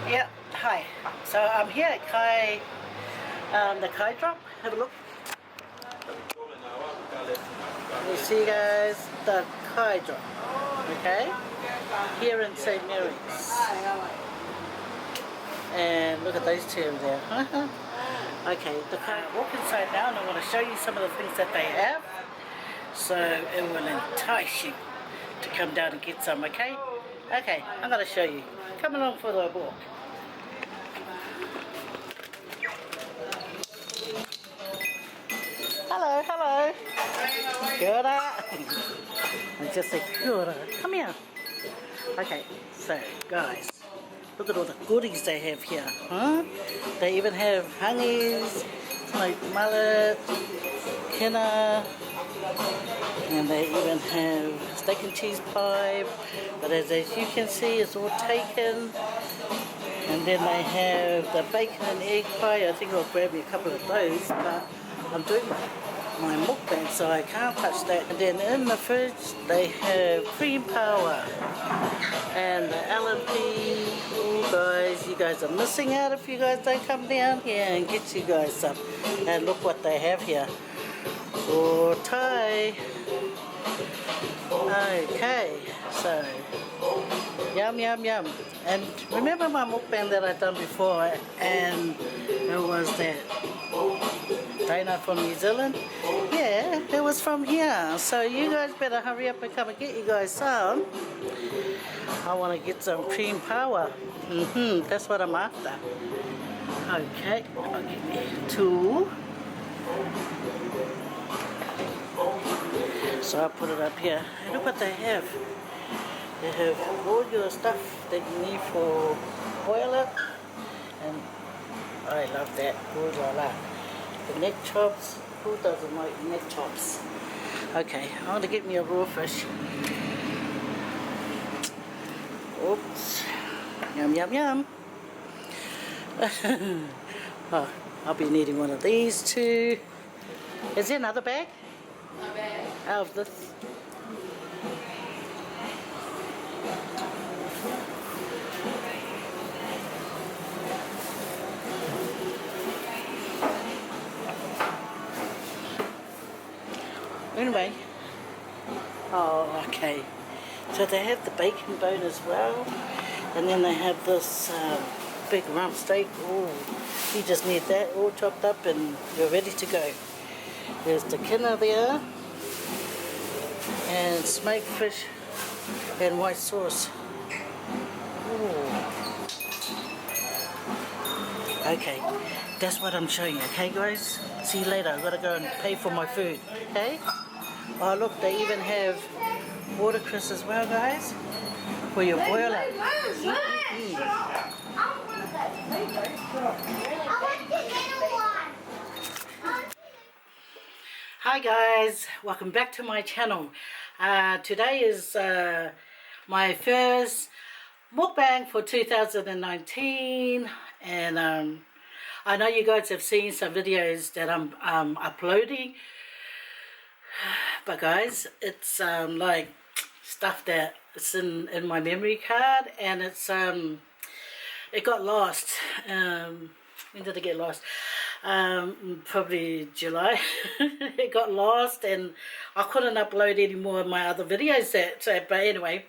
Yeah, hi. So I'm here at the Kai drop. Have a look. You see guys, the Kai drop. Okay? Here in St. Mary's. And look at those two over there. Okay, the Kai, walk inside now and I want to show you some of the things that they have. So it will entice you to come down and get some, okay? Okay, I'm going to show you. Come along for the walk. Hello, hello. Kia ora. I just said kia ora. Come here. Okay, so guys, look at all the goodies they have here, huh? They even have hangies, smoked mullet, kina, and they even have steak and cheese pie, but as you can see it's all taken. And then they have the bacon and egg pie. I think I'll grab me a couple of those, but I'm doing my mukbang so I can't touch that. And then in the fridge they have Cream Paua and the LMP. Oh guys, you guys are missing out if you guys don't come down here and get you guys some. And look what they have here. Oh, Thai. Okay, so yum yum yum. And remember my mukbang that I done before, and it was that donut from New Zealand? Yeah, it was from here. So you guys better hurry up and come and get you guys some. I want to get some Cream Paua. That's what I'm after. Okay, I'll get me two. So I'll put it up here. And look what they have. They have all your stuff that you need for boil it. And I love that. Good, I like. The neck chops. Who doesn't like neck chops? Okay, I want to get me a raw fish. Oops. Yum, yum, yum. Oh, I'll be needing one of these too. Is there another bag? Not bad. Out of this. Anyway, oh okay, so they have the bacon bone as well, and then they have this big rump steak. Oh, you just need that all chopped up and you're ready to go. There's the kina there, and smoked fish and white sauce. Ooh. Okay, that's what I'm showing you, okay guys? See you later. I've got to go and pay for my food, okay? Oh look, they even have watercress as well, guys, for your boiler. Hi guys, welcome back to my channel. Today is my first mukbang for 2019, and I know you guys have seen some videos that I'm uploading, but guys, it's like stuff that is in my memory card, and it's it got lost. When did it get lost? Probably July. It got lost and I couldn't upload any more of my other videos but anyway,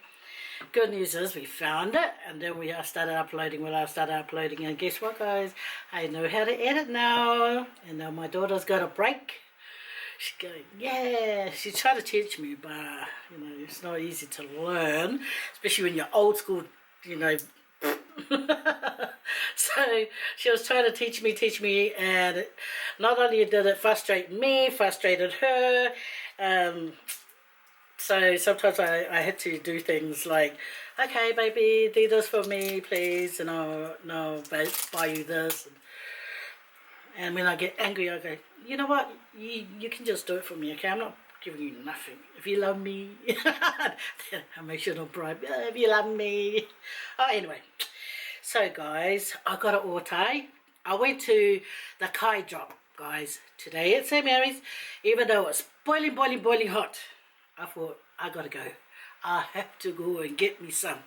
good news is we found it, and then we started uploading. Well, I started uploading, and guess what guys, I know how to edit now, and now my daughter's got a break. She's going, yeah, she's trying to teach me, but you know, it's not easy to learn, especially when you're old school, you know. So she was trying to teach me, and not only did it frustrate me, frustrated her. So sometimes I had to do things like, okay baby, do this for me please, and I'll buy you this. And when I get angry I go, you know what, you can just do it for me, okay? I'm not giving you nothing. If you love me, then I make sure don't bribe. If you love me. Oh, anyway. So guys, I got an order. I went to the Kai drop, guys, today at St. Mary's. Even though it's boiling hot, I thought, I gotta go. I have to go and get me some.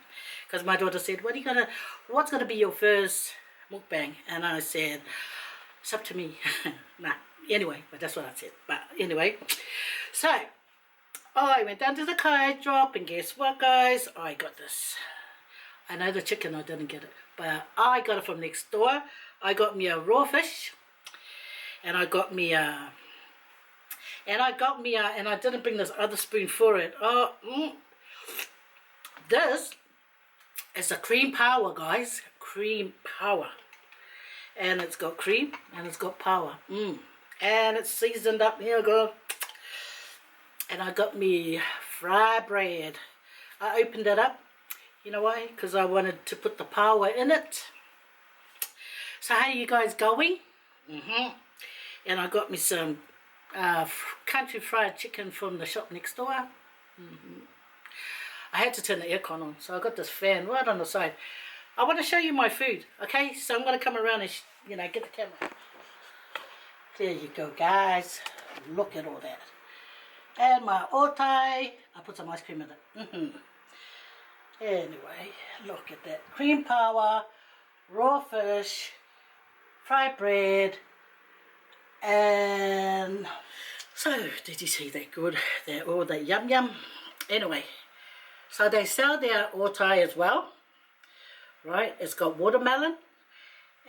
because my daughter said, what's gonna be your first mukbang? And I said, it's up to me. Nah, anyway, but that's what I said. But anyway, so I went down to the kite drop, and guess what, guys? I got this. I know the chicken, I didn't get it, but I got it from next door. I got me a raw fish, and I got me a, and I didn't bring this other spoon for it. This is a Cream Paua, guys. Cream Paua. And it's got cream, and it's got power. And it's seasoned up. Here we go. And I got me fried bread. I opened it up. You know why? Because I wanted to put the power in it. So how are you guys going? And I got me some country fried chicken from the shop next door. I had to turn the aircon on, so I got this fan right on the side. I want to show you my food, okay? So I'm going to come around and, you know, get the camera. There you go, guys. Look at all that. And my otai. I put some ice cream in it. Anyway, look at that. Cream Paua, raw fish, fried bread, and so did you see that good? They're all that yum yum. Anyway, so they sell their otai as well, right? It's got watermelon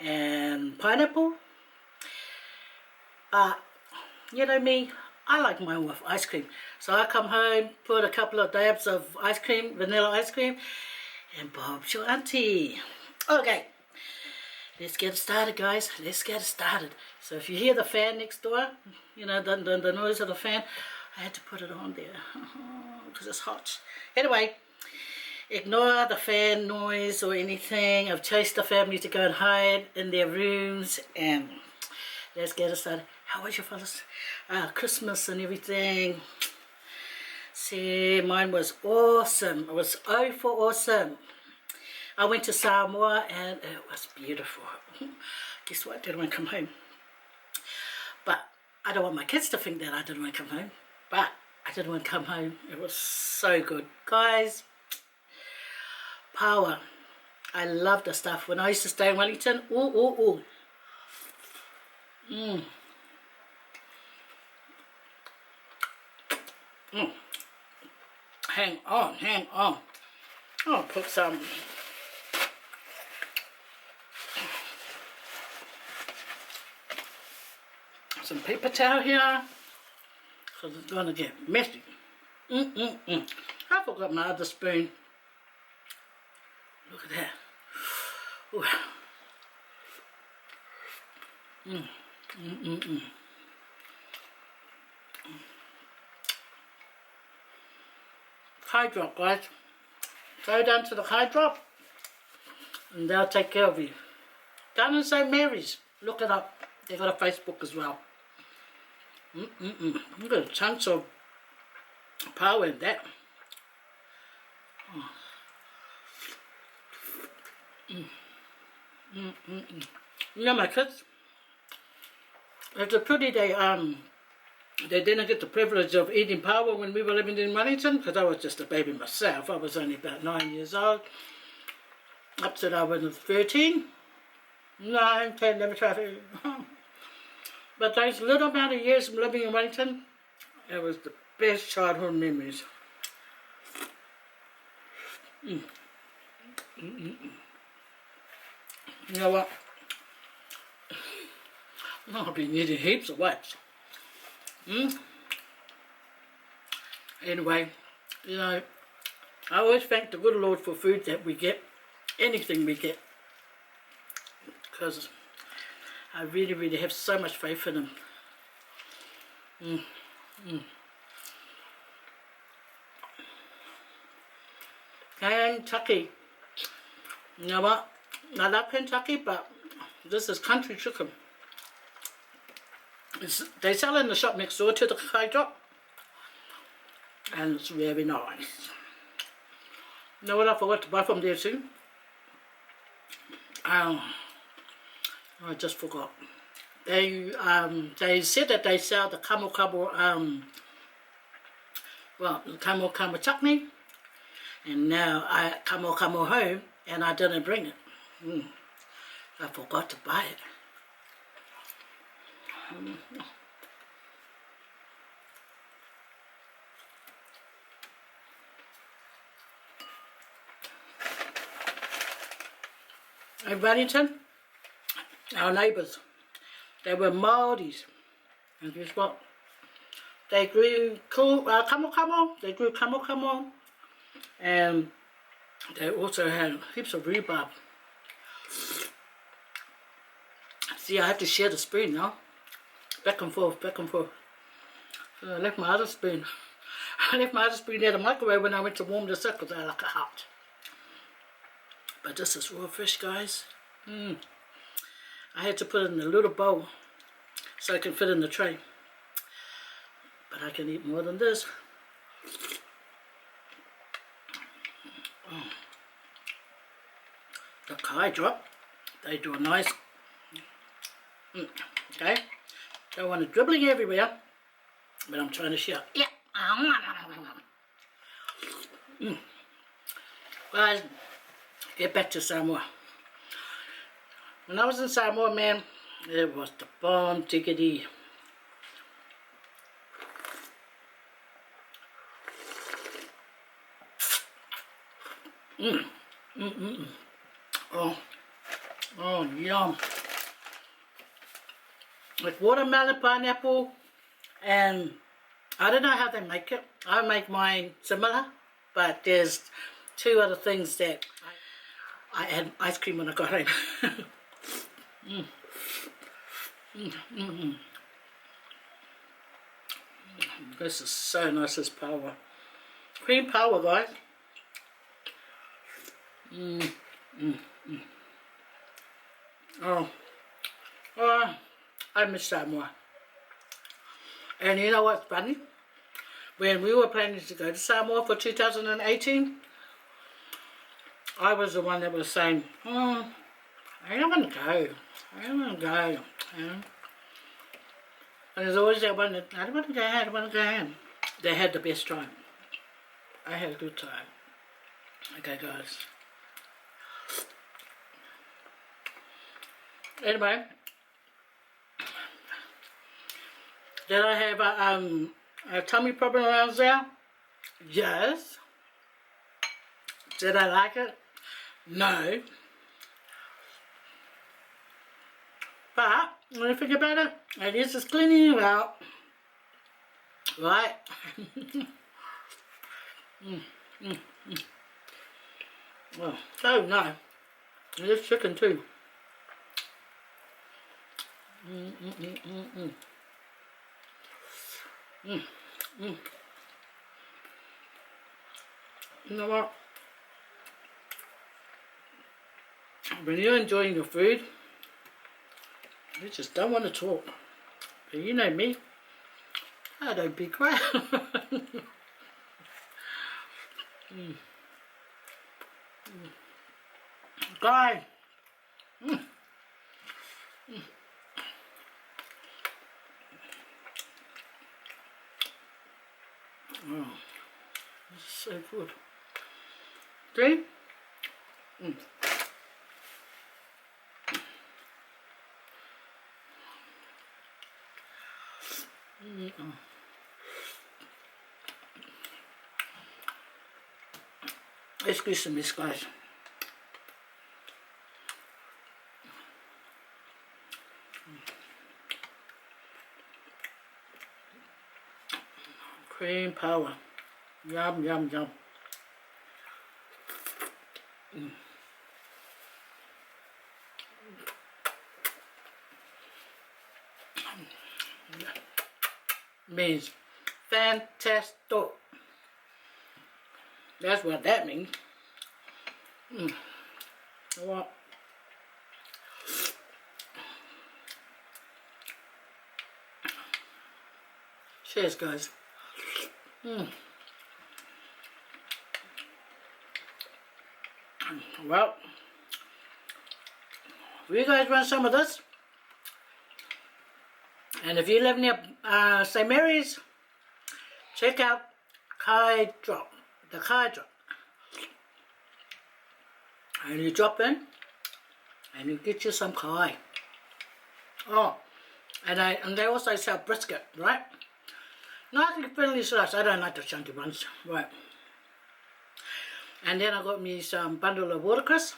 and pineapple. But you know me, I like mine with ice cream. So I come home, put a couple of dabs of ice cream, vanilla ice cream, and Bob's your auntie. Okay, let's get started, guys. Let's get started. So if you hear the fan next door, you know, the noise of the fan, I had to put it on there because it's hot. Anyway, ignore the fan noise or anything. I've chased the family to go and hide in their rooms, and let's get it started. How was your fellas? Christmas and everything. See, mine was awesome. It was for awesome. I went to Samoa and it was beautiful. Guess what? I didn't want to come home. But I don't want my kids to think that I didn't want to come home. But I didn't want to come home. It was so good. Guys, power. I love the stuff. When I used to stay in Wellington, Hang on. I'll put some paper towel here because it's going to get messy. I forgot my other spoon. Look at that. High drop, guys. Go down to the high drop and they'll take care of you. Down in St. Mary's. Look it up. They got a Facebook as well. Look at the chunks of power in that. You know, my kids, it's a pity they didn't get the privilege of eating power when we were living in Wellington, because I was just a baby myself. I was only about 9 years old. Up to I was 13. 9, 10, never tried to. But those little amount of years of living in Wellington, it was the best childhood memories. You know what? I've been eating heaps of wipes. Anyway, you know, I always thank the good Lord for food that we get, anything we get, because I really, really have so much faith in Him. Kentucky. You know what? I love Kentucky, but this is country chicken. They sell it in the shop next door to the high drop, and it's very nice. You know what I forgot to buy from there too? I just forgot. They said that they sell the camel chutney, And now I come home and I didn't bring it. I forgot to buy it. In Wellington, our neighbours, they were Māoris, and guess what? They grew kamo, they grew kamo, and they also had heaps of rhubarb. See, I have to share the spoon now, back and forth, back and forth. So I left my other spoon. I left my other spoon in the microwave when I went to warm this up because I like it hot. But this is raw fish, guys. I had to put it in a little bowl so it can fit in the tray. But I can eat more than this. The kai drop, they do a nice, okay? Don't want it dribbling everywhere, but I'm trying to share. Yeah. Guys, get back to Samoa. When I was in Samoa, man, it was the bomb diggity. Oh, yum. With watermelon, pineapple, and I don't know how they make it. I make mine similar, but there's two other things that I had ice cream when I got home. This is so nice, this Paua. Cream Paua, guys. Oh, I miss Samoa. And you know what's funny? When we were planning to go to Samoa for 2018, I was the one that was saying, I don't want to go. I don't want to go. You know? And there's always that one that, I don't want to go, I don't want to go. They had the best time. I had a good time. Okay, guys. Anyway, did I have a tummy problem around there? Yes. Did I like it? No. But when I think about it, it is just cleaning you out. Right? Well, so no. It is chicken too. You know what? When you're enjoying your food, you just don't want to talk. But you know me, I don't be quiet. Guy. Oh, this is so good. See? Excuse me, guys. Cream Paua. Yum, yum, yum. Means fantastic. That's what that means. What? Cheers, guys. Well, you guys want some of this? And if you live near St. Mary's, check out Kai Drop, the Kai Drop. And you drop in, and you get you some kai. Oh, and they also sell brisket, right? Nicely friendly slice. I don't like the chunky ones, right? And then I got me some bundle of watercress.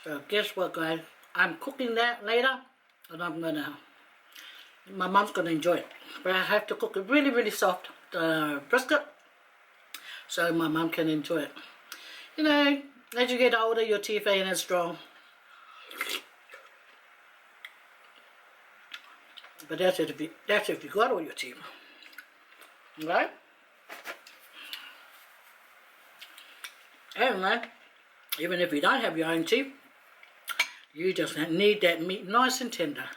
So guess what, guys? I'm cooking that later, and my mom's gonna enjoy it. But I have to cook it really, really soft, the brisket, so my mom can enjoy it. You know, as you get older, your teeth ain't as strong. But that's if you got all your teeth, right? Anyway, even if you don't have your own teeth, you just need that meat nice and tender,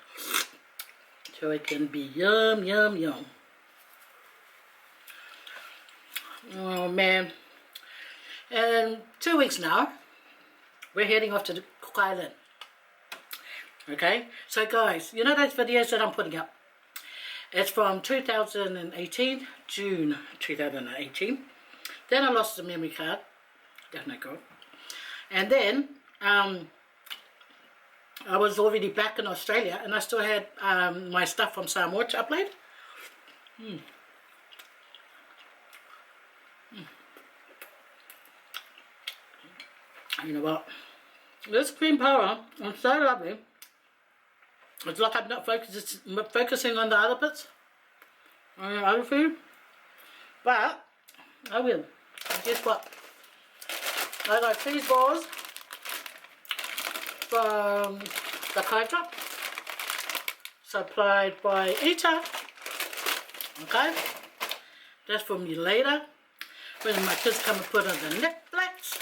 so it can be yum, yum, yum. Oh man! And 2 weeks now, we're heading off to the Cook Island. Okay, so guys, you know those videos that I'm putting up? It's from 2018, June 2018. Then I lost the memory card. That's not good. And then I was already back in Australia, and I still had my stuff from Samoa to upload. You know what? This Cream Paua is so lovely. It's like I'm not focusing on the other bits, on the other food, but I will. And guess what? I got cheese balls from the Kaitra, supplied by Ita. Okay, that's for me later when my kids come and put on the Netflix.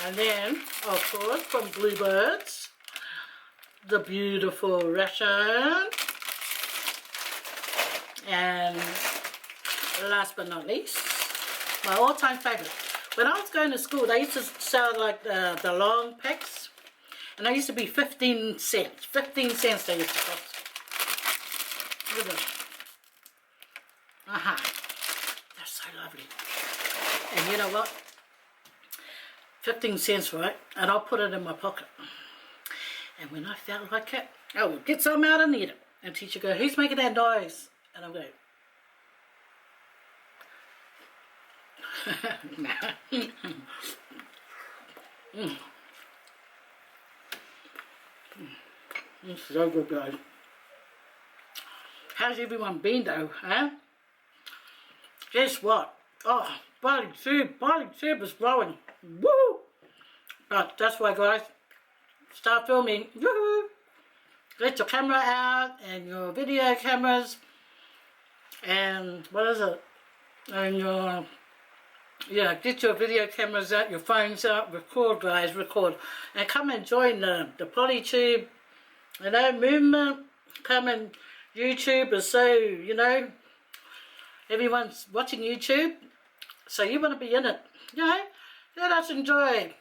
And then, of course, from Bluebirds, the beautiful ration. And last but not least, my all-time favorite. When I was going to school, they used to sell like the long packs, and they used to be 15 cents. 15 cents they used to cost. Look at them. They're so lovely. And you know what? 15 cents, right? And I'll put it in my pocket. And when I felt like it, I would get some out and eat it. And teacher go, who's making that noise? And I'm going, It's so good, guys. How's everyone been though, huh? Guess what? Oh, POLYTUBE is growing. Woo! But that's why, guys, start filming. Woohoo! Get your camera out and your video cameras and what is it? And your get your video cameras out, your phones out, record, guys, record, and come and join the POLYTUBE, you know, movement. Come and YouTube is so, you know, everyone's watching YouTube, so you want to be in it, you know. Let us enjoy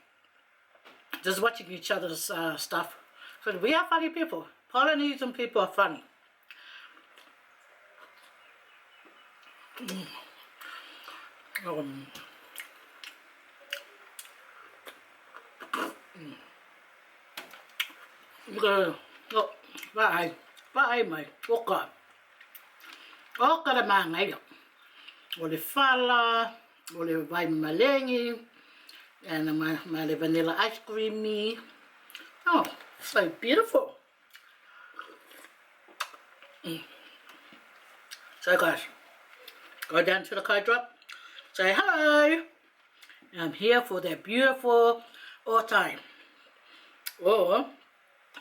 just watching each other's stuff, because we are funny people. Polynesian people are funny. Vai mai, oka le mangai, o le fala, o le vai malengi, and my vanilla ice creamy. Oh, so beautiful. So guys, go down to the car drop, say hello. I'm here for that beautiful all time. Oh,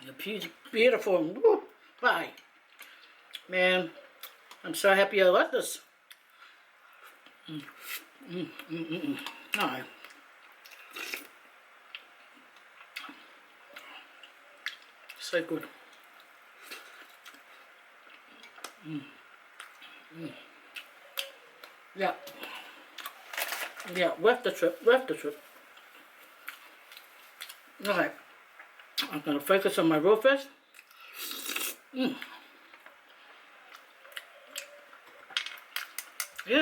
the beautiful. Bye. Man, I'm so happy I got this. Alright. So good. Yeah. Yeah, worth the trip, worth the trip. Alright. I'm going to focus on my raw fish. Yeah,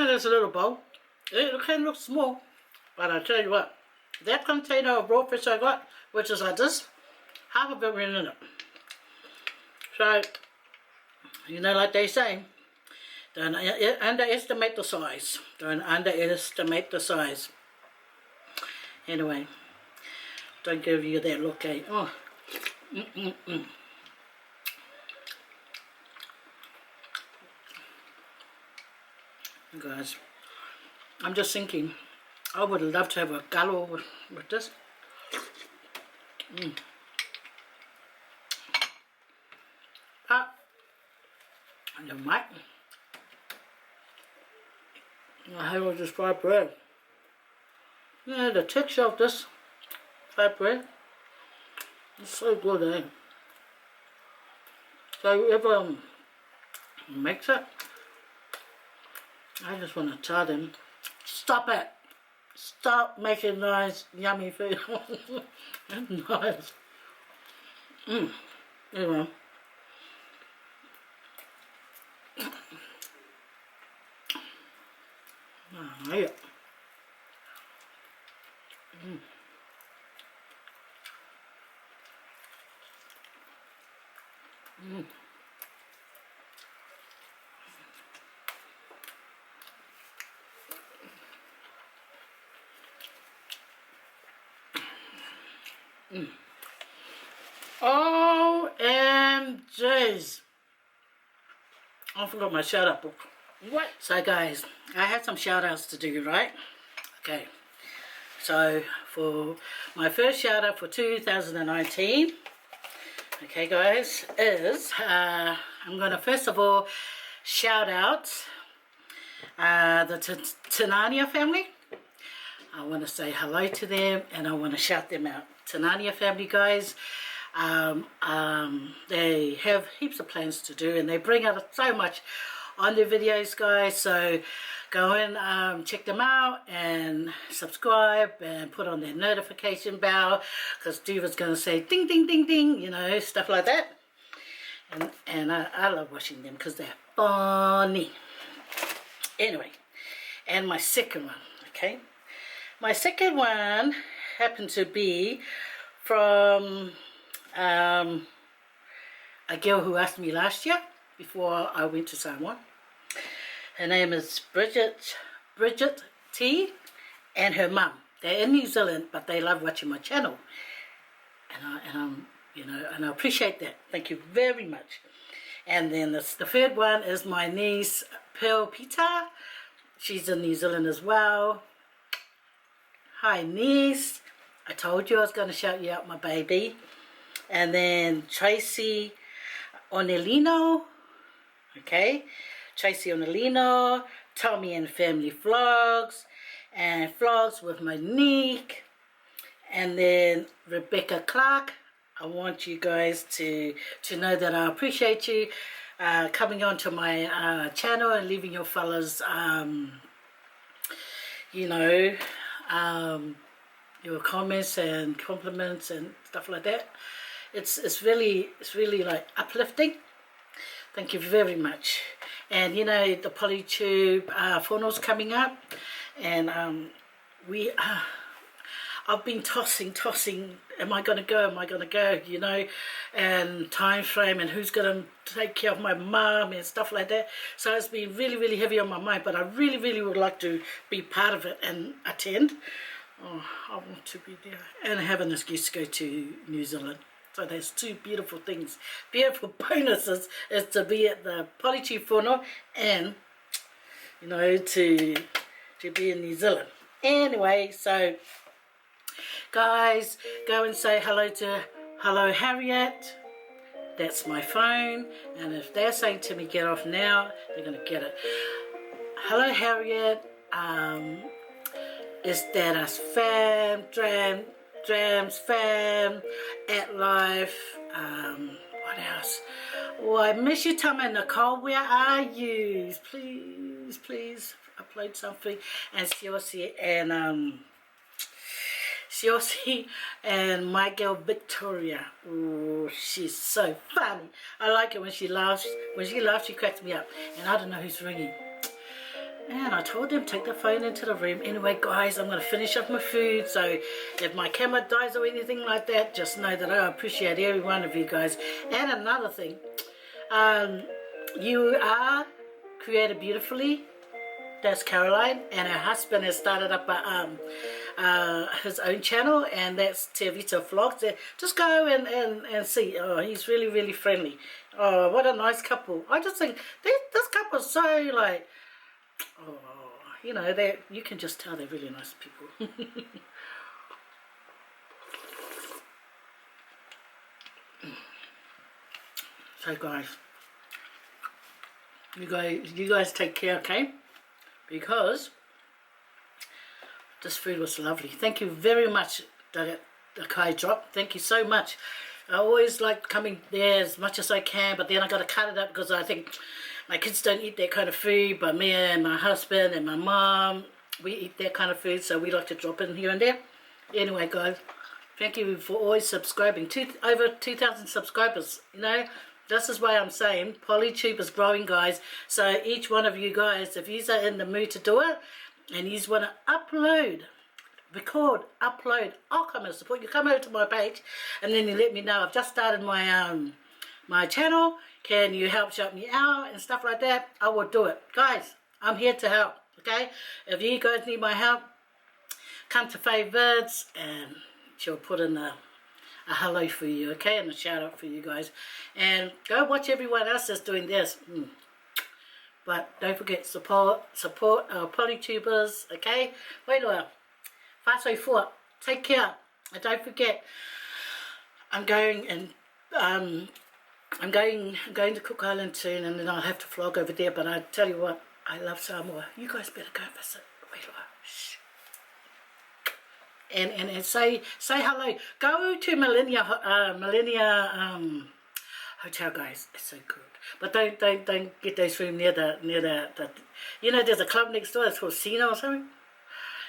there's a little bowl. It can look small, but I tell you what, that container of raw fish I got, which is like this, half of it went in it. So, you know, like they say, don't underestimate the size. Don't underestimate the size. Anyway, don't give you that look, eh? Oh, Guys, I'm just thinking, I would love to have a galo with this. But, you might. I have all this fried bread. Yeah, the texture of this fried bread is so good, eh? So whoever makes it, I just want to tell them, stop it. Stop making nice, yummy food. Nice. Anyway. Oh, yeah. OMGs. I forgot my shout out book. What? So guys, I had some shout outs to do, right? Okay. So for my first shout out for 2019, okay guys, is I'm gonna first of all shout out the Tanania family. I want to say hello to them and I want to shout them out. Tanania family, guys, they have heaps of plans to do and they bring out so much on their videos, guys, so go and check them out and subscribe and put on their notification bell, because Diva's going to say ding ding ding ding, you know, stuff like that. And I love watching them because they're funny. Anyway, and my second one, okay, my second one happened to be from a girl who asked me last year before I went to Samoa. Her name is Bridget T, and her mum. They're in New Zealand, but they love watching my channel, and you know, and I appreciate that. Thank you very much. And then the third one is my niece Pearl Pita. She's in New Zealand as well. Hi niece, I told you I was going to shout you out, my baby. And then Tracy Onelino, okay, Tracy Onelino, Tommy and Family Vlogs, and Vlogs with Monique, and then Rebecca Clark. I want you guys to know that I appreciate you coming onto my channel and leaving your fellas, you know, your comments and compliments and stuff like that. It's really like uplifting. Thank you very much. And you know, the POLYTUBE funnel's coming up, and I've been tossing. Am I going to go? You know, and time frame and who's going to take care of my mum and stuff like that. So it's been really heavy on my mind. But I really would like to be part of it and attend. Oh, I want to be there and have an excuse to go to New Zealand. So there's two beautiful things, beautiful bonuses, is to be at the POLYTUBE funnel and, you know, to be in New Zealand. Anyway, so guys, go and say hello to Harriet. That's my phone, and if they're saying to me get off now, they're gonna get it. Hello Harriet. Is that us fam, Drams fam, at life, what else? Oh, I miss you, Tom and Nicole, where are you? Please upload something. And Siosi and my girl Victoria. Oh, she's so funny. I like it when she laughs. When she laughs, she cracks me up. And I don't know who's ringing. And I told them take the phone into the room. Anyway, guys, I'm going to finish up my food. So if my camera dies or anything like that, just know that I appreciate every one of you guys. And another thing, you are created beautifully. That's Caroline, and her husband has started up his own channel, and that's Tevita Vlogs. Just go and see. Oh, he's really, really friendly. Oh, what a nice couple. I just think this couple is so like, oh, you know, you can just tell they're really nice people. So guys, you guys take care, okay? Because this food was lovely. Thank you very much, the Kai Drop. Thank you so much. I always like coming there as much as I can, but then I got to cut it up because I think my kids don't eat that kind of food, but me and my husband and my mom, we eat that kind of food, so we like to drop in here and there. Anyway, guys, thank you for always subscribing. Over 2,000 subscribers, you know. This is why I'm saying POLYTUBE is growing, guys. So each one of you guys, if you are in the mood to do it, and you want to upload, record, upload, I'll come and support you. Come over to my page, and then you let me know. I've just started my my channel. Can you help shout me out and stuff like that? I will do it, guys. I'm here to help. Okay, if you guys need my help, come to Faye Vids, and she'll put in a hello for you, okay, and a shout out for you guys, and go watch everyone else that's doing this. But don't forget, support our POLYTUBers, okay? Wait a while. Whāsoi fua. Take care, and don't forget, I'm going to Cook Island soon, and then I'll have to vlog over there. But I tell you what, I love Samoa. You guys better go visit. Wait a while. Shh. And say hello. Go to Millennia Hotel, guys. It's so good. But don't get those rooms near the you know, there's a club next door. It's called Sino or something.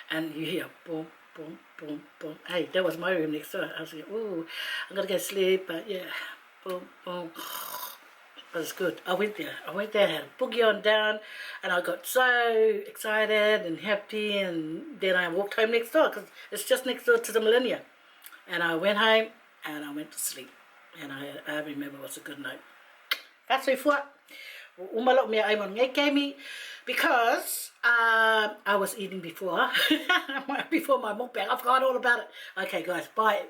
And you hear boom, boom, boom, boom. Hey, that was my room next door. I was like, ooh, I'm gonna go sleep. But yeah, boom, boom. But it's good. I went there, had a boogie on down, and I got so excited and happy, and then I walked home next door, because it's just next door to the Millennia. And I went home, and I went to sleep. And I remember it was a good night. Whāsoi fua. Umalok mea aimon ngai kemi, because I was eating before, before my mukbang. I forgot all about it. Okay, guys, bye.